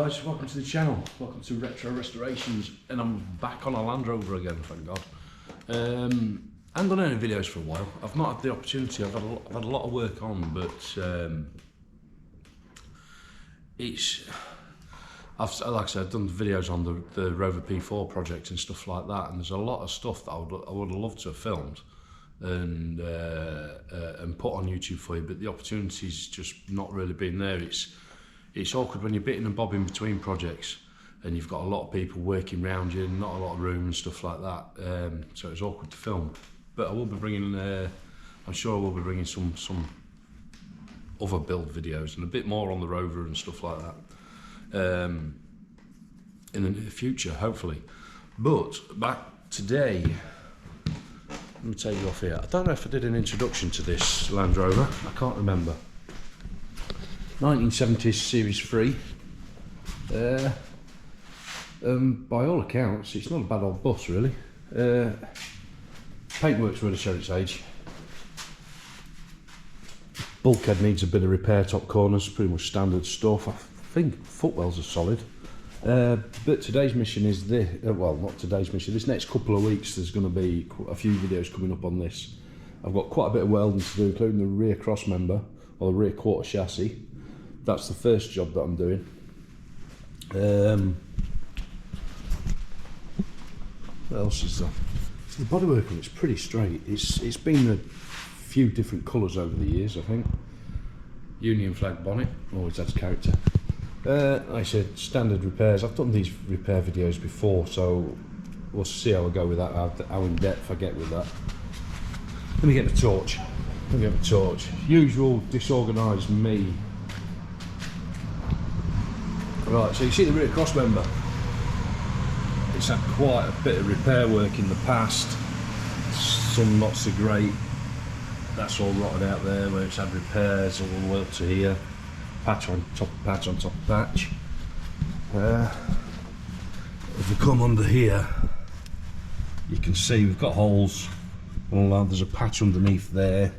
guys, welcome to the channel, welcome to Retro Restorations, and I'm back on a Land Rover again, thank God. I haven't done any videos for a while. I've not had the opportunity. I've had a lot of work on, but like I said, I've done videos on the Rover P4 project and stuff like that, and there's a lot of stuff that I would have loved to have filmed and put on YouTube for you, but the opportunity's just not really been there. It's awkward when you're bitting and bobbing between projects and you've got a lot of people working around you and not a lot of room and stuff like that, so it's awkward to film. But I will be bringing, I'm sure I will be bringing some other build videos and a bit more on the Rover and stuff like that in the near future, hopefully. But back today, let me take you off here. I don't know if I did an introduction to this Land Rover, I can't remember. 1970s Series 3. By all accounts, it's not a bad old bus really. Paintwork's really showed its age. Bulkhead needs a bit of repair, top corners, pretty much standard stuff. I think footwells are solid. But today's mission is this, well, not today's mission, this next couple of weeks there's going to be a few videos coming up on this. I've got quite a bit of welding to do, including the rear cross member, or the rear quarter chassis. That's the first job that I'm doing. What else is there? So the bodywork on it's pretty straight. It's been a few different colours over the years, I think. Union flag bonnet, always adds character. Like I said, standard repairs. I've done these repair videos before, so we'll see how I go with that, how in depth I get with that. Let me get the torch. Usual disorganised me. Right, so you see the rear cross member. It's had quite a bit of repair work in the past. Some not so great. That's all rotted out there where it's had repairs all the way up to here. Patch on top of patch on top of patch. If we come under here, you can see we've got holes all around. There's a patch underneath there.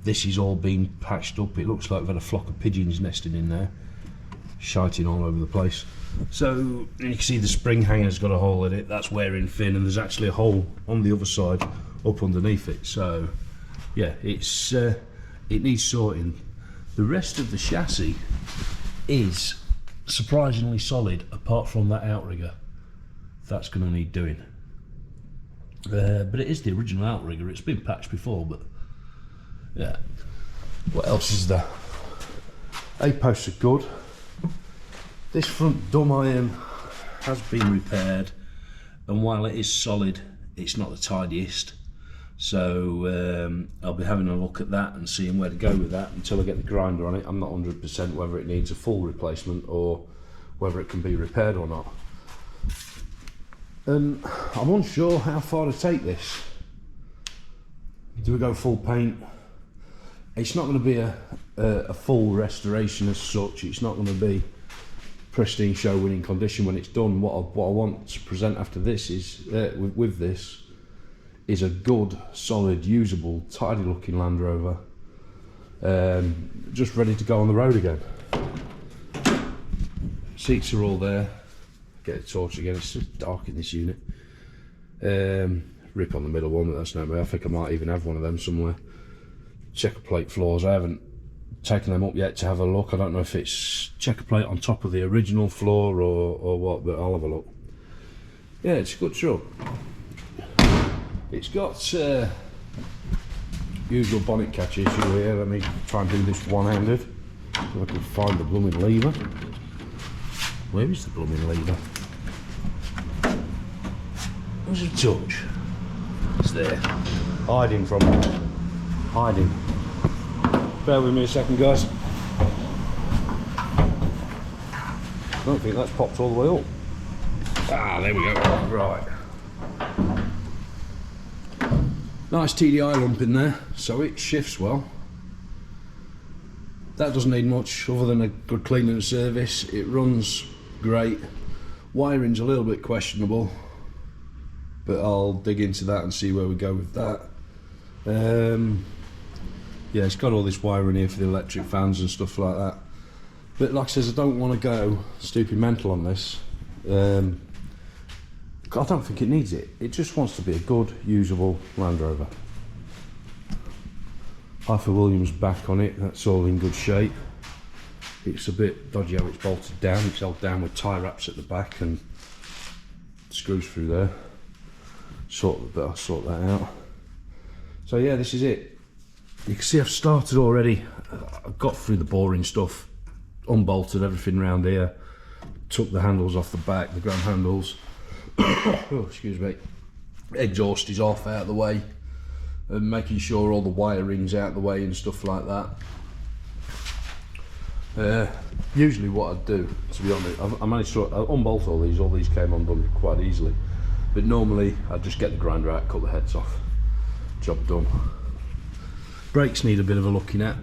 This is all been patched up. It looks like we've had a flock of pigeons nesting in there, shiting all over the place. So you can see the spring hanger's got a hole in it. That's wearing thin, and there's actually a hole on the other side up underneath it. So yeah, it needs sorting. The rest of the chassis is surprisingly solid, apart from that outrigger. That's going to need doing. But it is the original outrigger. It's been patched before, but yeah. What else is there? A-posts are good. This front dumb iron has been repaired, and while it is solid, it's not the tidiest. So I'll be having a look at that and seeing where to go with that until I get the grinder on it. I'm not 100% whether it needs a full replacement or whether it can be repaired or not. And I'm unsure how far to take this. Do we go full paint? It's not going to be a full restoration as such. It's not going to be pristine show winning condition when it's done. What I want to present after this is with this is a good, solid, usable, tidy looking Land Rover, just ready to go on the road again. Seats are all there. Get a torch again. It's just dark in this unit. Rip on the middle one, but that's no way. I think I might even have one of them somewhere. Checker plate floors. I haven't taken them up yet to have a look. I don't know if it's checker plate on top of the original floor or what, but I'll have a look. Yeah, it's a good truck. It's got usual bonnet catch issue here. Let me try and do this one-handed so I can find the blooming lever. Where is the blooming lever? There's a touch. It's there. Hiding from it. Hiding. Bear with me a second, guys. I don't think that's popped all the way up. Ah, there we go. Right. Nice TDI lump in there, so it shifts well. That doesn't need much other than a good cleaning and service. It runs great. Wiring's a little bit questionable, but I'll dig into that and see where we go with that. Yeah, it's got all this wiring here for the electric fans and stuff like that. But like I says, I don't want to go stupid mental on this. I don't think it needs it. It just wants to be a good, usable Land Rover. Arthur Williams back on it, that's all in good shape. It's a bit dodgy how it's bolted down. It's held down with tie wraps at the back and screws through there. But I'll sort that out. So yeah, this is it. You can see I've started already. I've got through the boring stuff, unbolted everything around here, took the handles off the back, the grab handles. Oh, excuse me. Exhaust is off, out of the way, and making sure all the wiring's out of the way and stuff like that. Usually what I'd do, to be honest, I managed to unbolt all these came undone quite easily, but normally I'd just get the grinder out, cut the heads off, job done. Brakes need a bit of a looking at.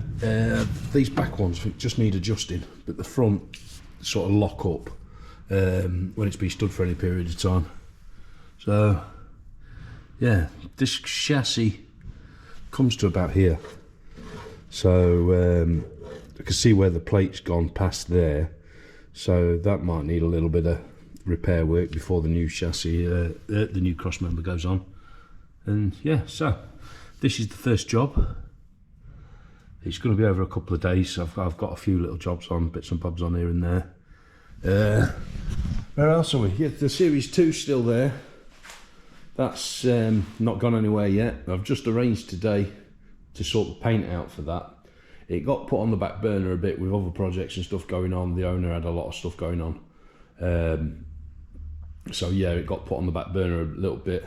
These back ones just need adjusting, but the front sort of lock up when it's been stood for any period of time. So yeah, this chassis comes to about here, so I can see where the plate's gone past there, so that might need a little bit of repair work before the new chassis, the new crossmember goes on. And yeah, so this is the first job. It's going to be over a couple of days. I've got a few little jobs on, bits and bobs on here and there. Where else are we? Yeah, the Series 2's still there. That's not gone anywhere yet. I've just arranged today to sort the paint out for that. It got put on the back burner a bit with other projects and stuff going on. The owner had a lot of stuff going on. So yeah, it got put on the back burner a little bit.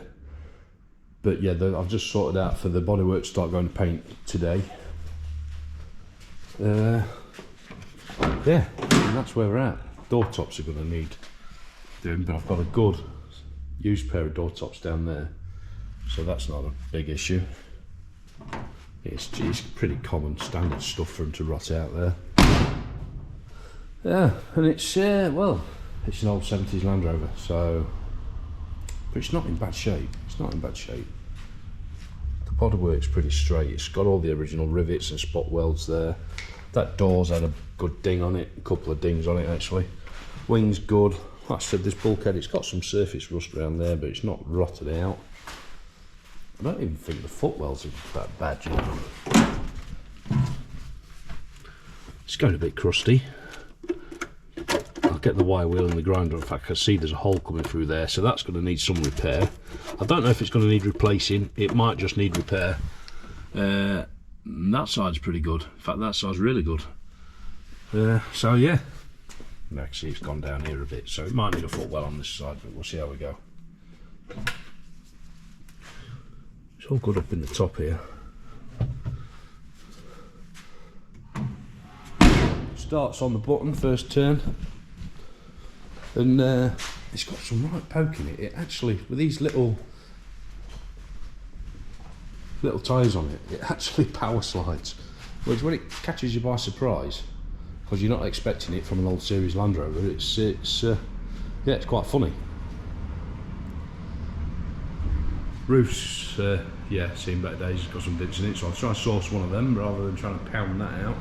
But yeah, I've just sorted out for the bodywork to start going to paint today. Yeah, and that's where we're at. Door tops are going to need doing, but I've got a good used pair of door tops down there, so that's not a big issue. It's pretty common standard stuff for them to rot out there. Yeah, and it's well, it's an old 70s Land Rover, so, but it's not in bad shape. It's not in bad shape. The bodywork's pretty straight. It's got all the original rivets and spot welds there. That door's had a good ding on it, a couple of dings on it actually. Wing's good. Like I said, this bulkhead, it's got some surface rust around there, but it's not rotted out. I don't even think the footwells are that bad, you know. It's going a bit crusty. I'll get the wire wheel and the grinder. In fact, I can see there's a hole coming through there, so that's going to need some repair. I don't know if it's going to need replacing. It might just need repair. That side's pretty good. In fact, that side's really good. So yeah, actually it's gone down here a bit, so it might need a footwell on this side, but we'll see how we go. It's all good up in the top here. Starts on the button, first turn, and it's got some right poke in it. It actually, with these little tyres on it, it actually power slides, which when it catches you by surprise, because you're not expecting it from an old series Land Rover, it's yeah, it's quite funny. Roof's yeah, seen better days. It's got some dents in it, so I'll try and source one of them rather than trying to pound that out.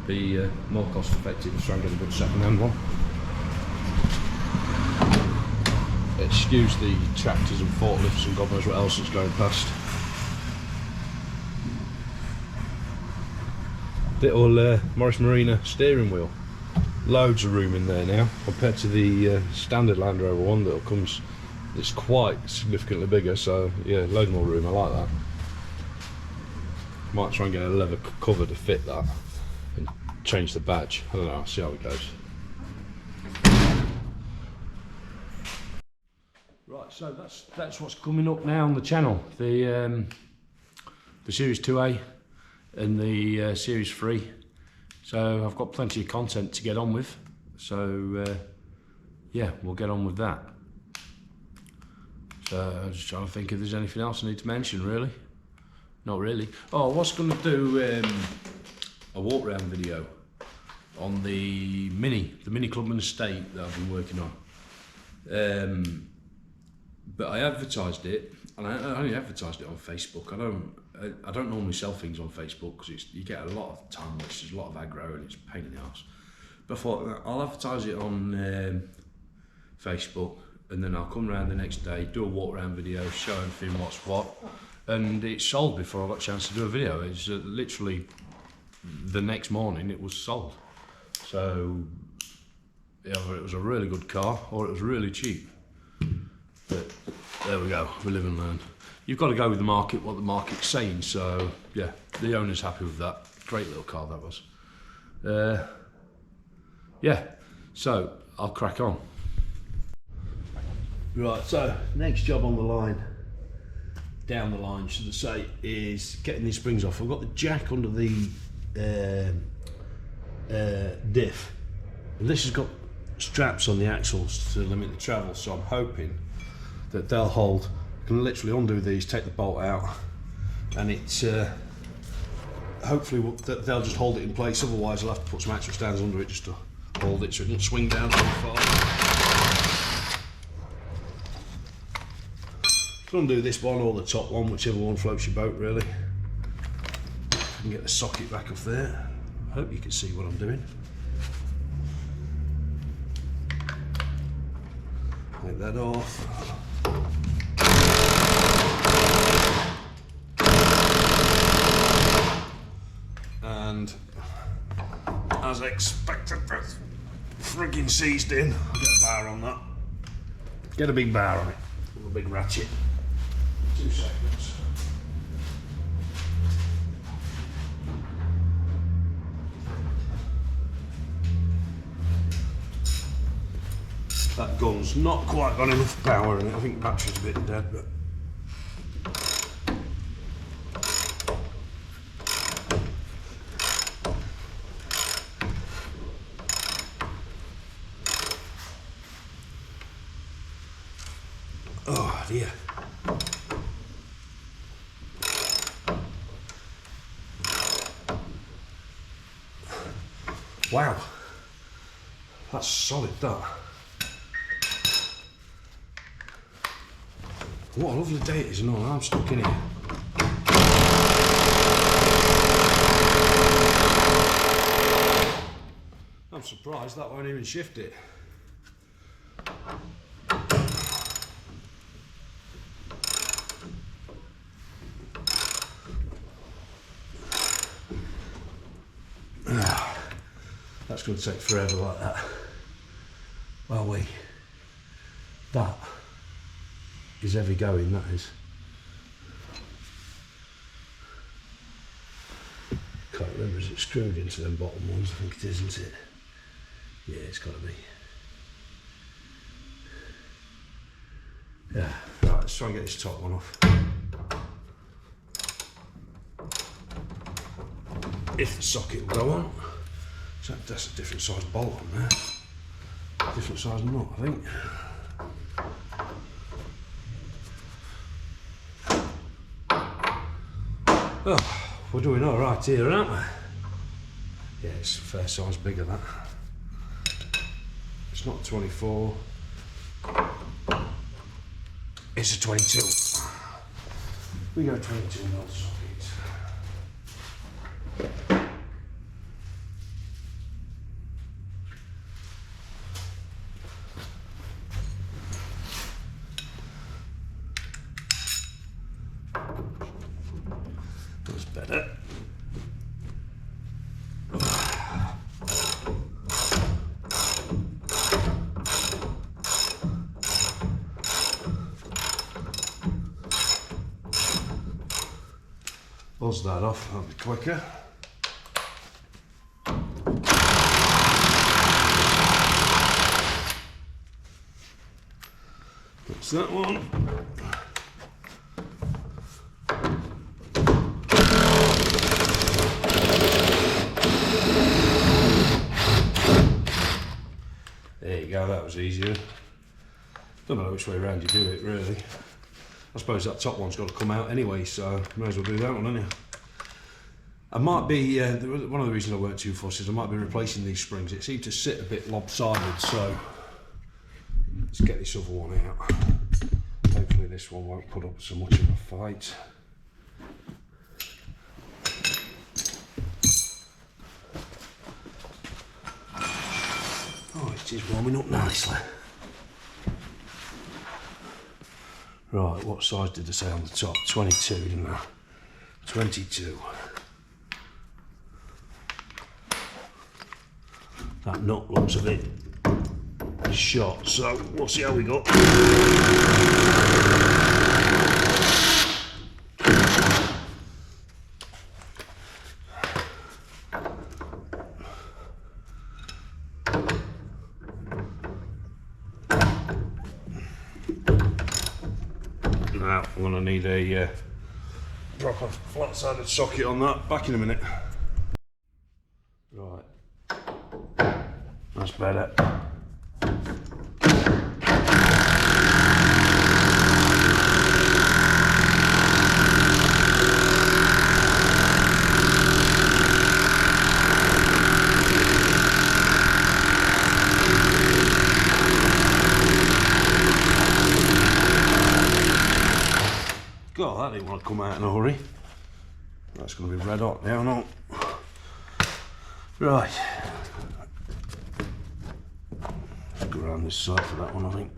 Be more cost effective and try and get a good second hand one. Excuse the tractors and forklifts and God knows what else is going past. Little Morris Marina steering wheel. Loads of room in there now compared to the standard Land Rover one that comes. It's quite significantly bigger, so yeah, loads more room. I like that. Might try and get a leather cover to fit that and change the badge. I don't know. I'll see how it goes. Right, so that's what's coming up now on the channel. The Series 2A and the Series 3. So I've got plenty of content to get on with. So yeah, we'll get on with that. So I'm just trying to think if there's anything else I need to mention, really. Not really. Oh, I was going to do a walk around video on the Mini Clubman estate that I've been working on. But I advertised it, and I only advertised it on Facebook. I don't normally sell things on Facebook because you get a lot of time, which is a lot of aggro, and it's a pain in the arse. But I thought I'll advertise it on Facebook, and then I'll come around the next day, do a walk around video, show everything what's what, and it sold before I got a chance to do a video. It's literally the next morning it was sold. So either it was a really good car or it was really cheap. But there we go, we live and learn. You've got to go with the market, what the market's saying. So yeah, the owner's happy with that. Great little car that was. Yeah, so I'll crack on. Right, so next job on the line, down the line should I say, is getting these springs off. I've got the jack under the diff, and this has got straps on the axles to limit the travel, so I'm hoping that they'll hold. I can literally undo these, take the bolt out, and it's hopefully they'll just hold it in place. Otherwise I'll have to put some axle stands under it just to hold it so it doesn't swing down too far. Undo this one or the top one, whichever one floats your boat really. I can get the socket back off there. I hope you can see what I'm doing. Take that off. And as expected, that's frigging seized in. I'll get a bar on that. Get a big bar on it, a big ratchet. 2 seconds. That gun's not quite got enough power in it. I think the battery's a bit dead, but oh dear. Wow, that's solid, that. What a lovely day it is and all, I'm stuck in here. I'm surprised that won't even shift it. That's going to take forever like that. Well, that is heavy going, that is. Can't remember, is it screwed into them bottom ones? I think it is, isn't it? Yeah, it's got to be. Yeah, right, let's try and get this top one off. If the socket will go on. So that's a different size bolt on there. Different size nut, I think. Oh, we're doing all right here, aren't we? Yeah, it's a fair size bigger, that. It's not 24. It's a 22. We go 22 mil sockets. That's better. Buzz that off, that'll be quicker. That's that one. There you go, that was easier. Don't know which way around you do it, really. I suppose that top one's got to come out anyway, so may as well do that one, haven't you? I might be, one of the reasons I weren't too fussed is I might be replacing these springs. It seemed to sit a bit lopsided, so let's get this other one out. hopefully this one won't put up so much of a fight. Oh, it is warming up nicely. Right, what size did I say on the top? 22, didn't I? 22. That nut looks a bit short, so we'll see how we go. Now I'm going to need a proper flat-sided socket on that. Back in a minute. Right, that's better. God, that didn't want to come out in a hurry. That's going to be red hot now, no? Right. Go around this side for that one, I think.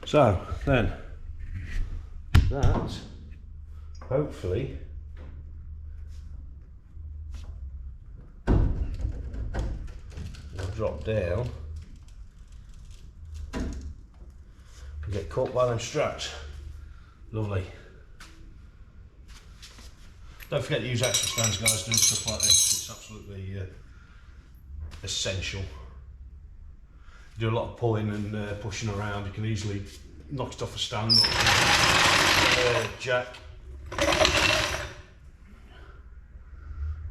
So then, that hopefully will drop down and get caught by them straps. Lovely. Don't forget to use extra strands, guys, doing stuff like this. It's absolutely essential. You do a lot of pulling and pushing around, you can easily knock it off a stand or jack.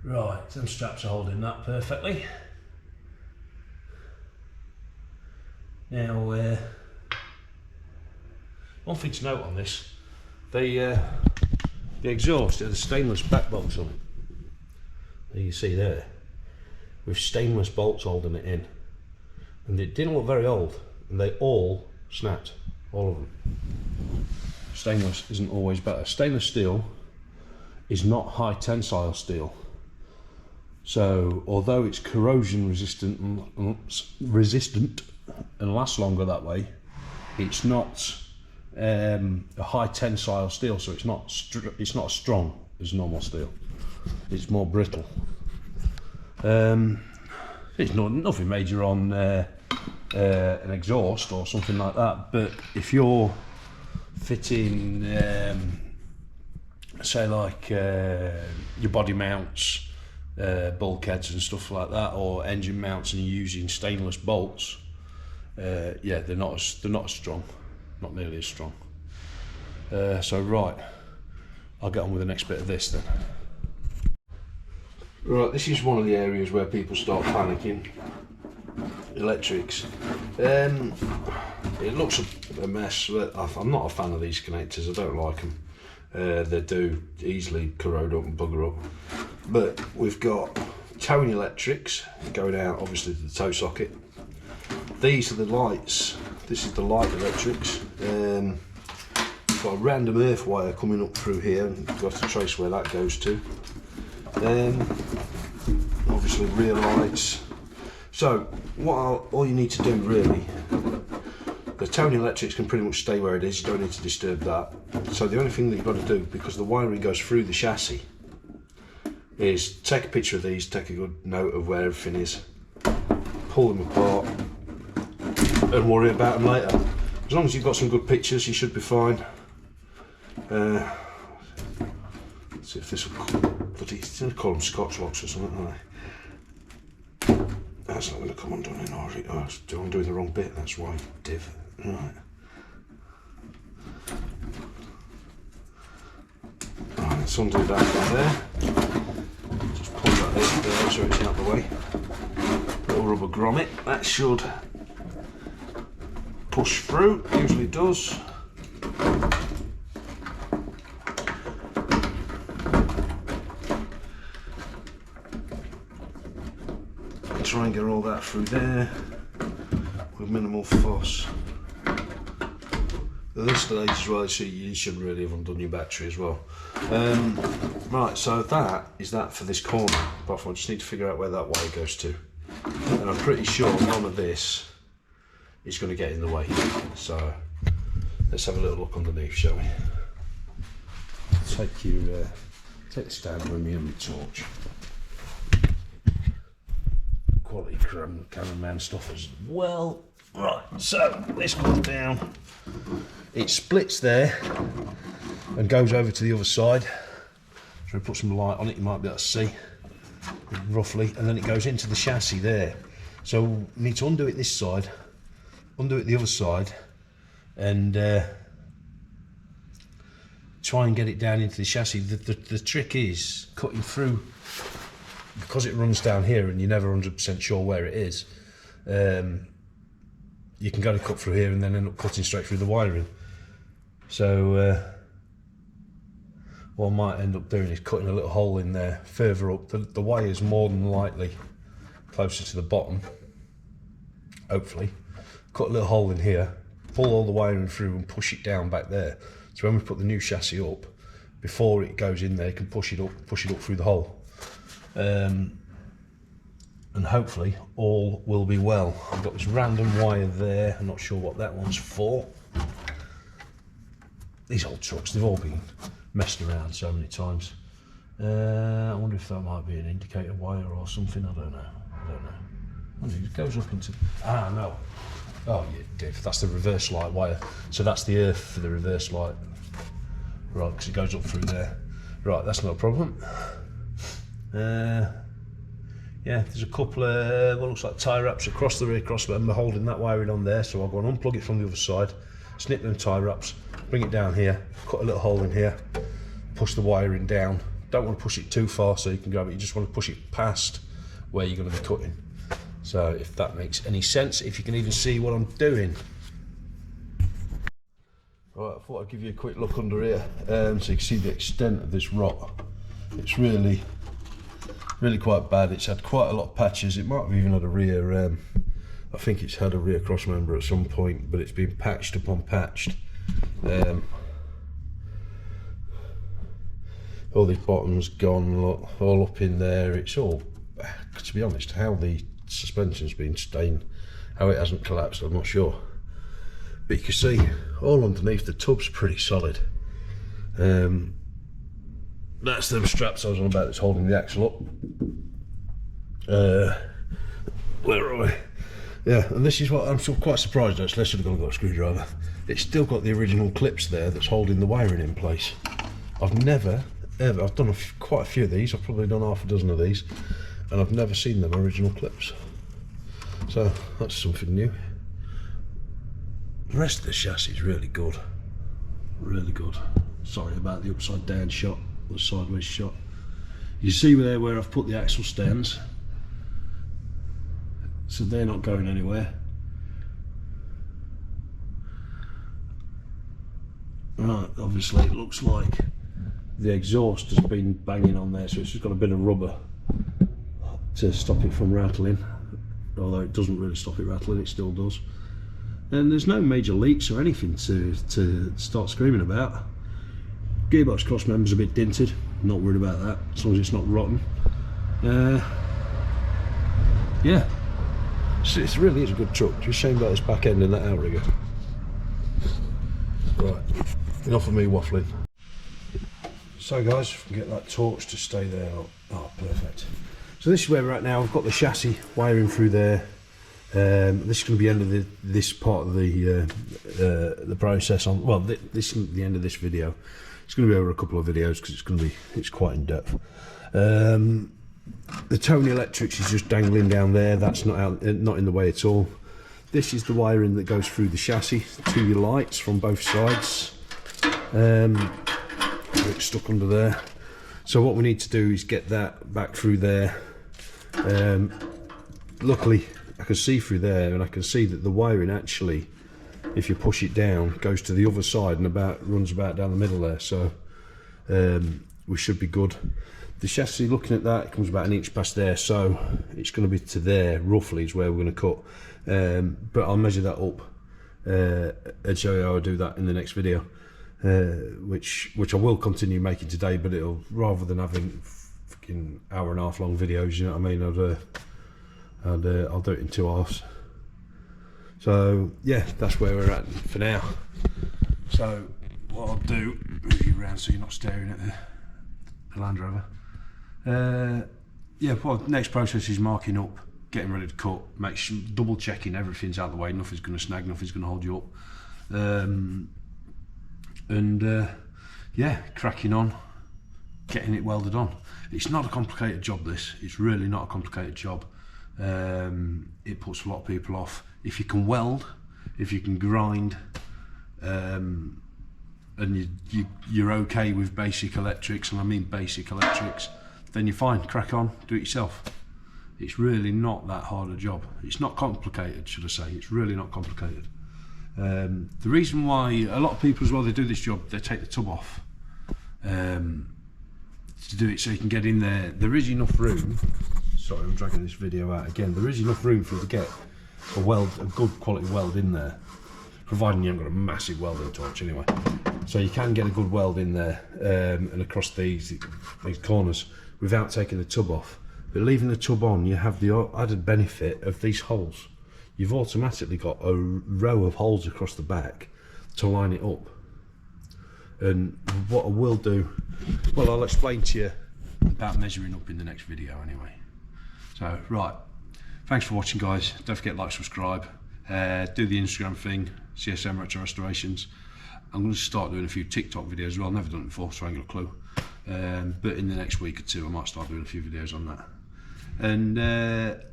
Right, them straps are holding that perfectly. Now, one thing to note on this, the exhaust has a stainless back box on it. There you see there, with stainless bolts holding it in. And it didn't look very old, and they all snapped, all of them. Stainless isn't always better. Stainless steel is not high tensile steel, so although it's corrosion resistant and lasts longer that way, it's not a high tensile steel, so it's not as strong as normal steel. It's more brittle. It's nothing major on an exhaust or something like that, but if you're fitting, say like your body mounts, bulkheads and stuff like that, or engine mounts, and you're using stainless bolts, yeah, they're not as strong, not nearly as strong. So right, I'll get on with the next bit of this then. Right, this is one of the areas where people start panicking. Electrics. It looks a mess. I'm not a fan of these connectors, I don't like them. They do easily corrode up and bugger up. But we've got towing electrics going out obviously to the tow socket. These are the lights. This is the light electrics. We've got a random earth wire coming up through here, and we've got to trace where that goes to. Obviously rear lights. So all you need to do really, the towing electrics can pretty much stay where it is, you don't need to disturb that. So the only thing that you've got to do, because the wiring goes through the chassis, is take a picture of these, take a good note of where everything is, pull them apart and worry about them later. As long as you've got some good pictures, you should be fine. Let's see if this will bloody, call them Scotch locks or something, aren't they? That's not going to come undone in, or I'm doing the wrong bit, that's why, div. Right. Right, let's undo that from there. Just pull that in there so it's out of the way. Little rubber grommet, that should push through, usually does. Try and get all that through there with minimal fuss. At this stage as well, you should really have undone your battery as well. Right, so that is that for this corner. Apart from I just need to figure out where that wire goes to. And I'm pretty sure none of this is going to get in the way. So let's have a little look underneath, shall we? Take the stand with me and my torch. Quality cameraman stuff as well. Right, so this goes down. It splits there and goes over to the other side. So we put some light on it, you might be able to see roughly, and then it goes into the chassis there. So we need to undo it this side, undo it the other side, and try and get it down into the chassis. The trick is cutting through, because it runs down here and you're never 100% sure where it is. You can go to cut through here and then end up cutting straight through the wiring. So what I might end up doing is cutting a little hole in there further up. The wire is more than likely closer to the bottom, hopefully. Cut a little hole in here, pull all the wiring through and push it down back there. So when we put the new chassis up, before it goes in there, you can push it up through the hole. And hopefully all will be well. I've got this random wire there, I'm not sure what that one's for. These old trucks, they've all been messed around so many times. I wonder if that might be an indicator wire or something, I don't know. I mean, it goes up into, no. Oh yeah, Dave, that's the reverse light wire. So that's the earth for the reverse light. Right, because it goes up through there. Right, that's not a problem. Yeah, there's a couple of what looks like tie wraps across the rear crossmember holding that wiring on there, so I'll go and unplug it from the other side, snip them tie wraps, bring it down here, cut a little hole in here, push the wiring down. Don't want to push it too far so you can grab it, you just want to push it past where you're going to be cutting. So if that makes any sense, if you can even see what I'm doing. Right, I thought I'd give you a quick look under here so you can see the extent of this rot. It's really quite bad. It's had quite a lot of patches. It might have even had a rear, I think it's had a rear crossmember at some point, but it's been patched upon patched. All these bottoms gone, look, all up in there. It's all, to be honest, how the suspension's been stained, how it hasn't collapsed, I'm not sure. But you can see all underneath the tub's pretty solid. That's them straps I was on about that's holding the axle up. Where are we? Yeah, and this is what I'm quite surprised actually. I should have gone and got a screwdriver. It's still got the original clips there that's holding the wiring in place. I've never, ever, I've done quite a few of these, I've probably done half a dozen of these, and I've never seen them original clips. So that's something new. The rest of the chassis is really good. Really good. Sorry about the upside down shot. The sideways shot. You see there where I've put the axle stems, so they're not going anywhere. Right, obviously it looks like the exhaust has been banging on there, so it's just got a bit of rubber to stop it from rattling, although it doesn't really stop it rattling, it still does. And there's no major leaks or anything to start screaming about. Gearbox crossmember's a bit dinted, not worried about that, as long as it's not rotten. Yeah, it really is a good truck, just shame about this back end and that outrigger. Right, enough of me waffling. So guys, if we can get that torch to stay there, oh perfect. So this is where we're at now. We've got the chassis wiring through there. This is going to be the end of this part of the process. Well, this is the end of this video. It's going to be over a couple of videos because it's quite in depth. The Tony Electrics is just dangling down there. That's not in the way at all. This is the wiring that goes through the chassis to your lights from both sides. It's stuck under there. So what we need to do is get that back through there. Luckily I can see through there and I can see that the wiring actually if you push it down, goes to the other side and runs about down the middle there. So we should be good. The chassis, looking at that, it comes about 1 inch past there, so it's going to be to there roughly is where we're going to cut. But I'll measure that up and show you how I do that in the next video, which I will continue making today. But it'll, rather than having fucking hour and a half long videos, you know what I mean, I'll do it in 2 hours. So yeah, that's where we're at for now. So what I'll do, move you around so you're not staring at the Land Rover. Yeah, well, next process is marking up, getting ready to cut, make sure, double checking everything's out of the way, nothing's going to snag, nothing's going to hold you up, yeah, cracking on, getting it welded on. It's not a complicated job, this. It's really not a complicated job. It puts a lot of people off. If you can weld, if you can grind, and you're okay with basic electrics, and I mean basic electrics, then you're fine, crack on, do it yourself. It's really not that hard a job. It's not complicated, should I say. It's really not complicated. The reason why a lot of people as well, they do this job, they take the tub off to do it so you can get in there. There is enough room. Sorry, I'm dragging this video out again. There is enough room for you to get a good quality weld in there, providing you haven't got a massive welding torch anyway. So you can get a good weld in there and across these corners without taking the tub off. But leaving the tub on, you have the added benefit of these holes. You've automatically got a row of holes across the back to line it up. And what I will do, well, I'll explain to you about measuring up in the next video anyway. So, right, thanks for watching, guys. Don't forget to like, subscribe, do the Instagram thing, CSM Retro Restorations. I'm going to start doing a few TikTok videos as well. I've never done it before, so I ain't got a clue. But in the next week or two, I might start doing a few videos on that. And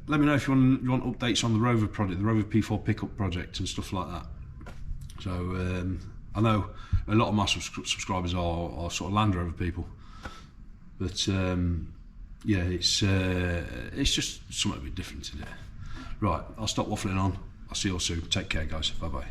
let me know if you want updates on the Rover project, the Rover P4 pickup project and stuff like that. So I know a lot of my subscribers are sort of Land Rover people, but yeah, it's just something a bit different today. Right, I'll stop waffling on. I'll see you all soon. Take care, guys. Bye bye.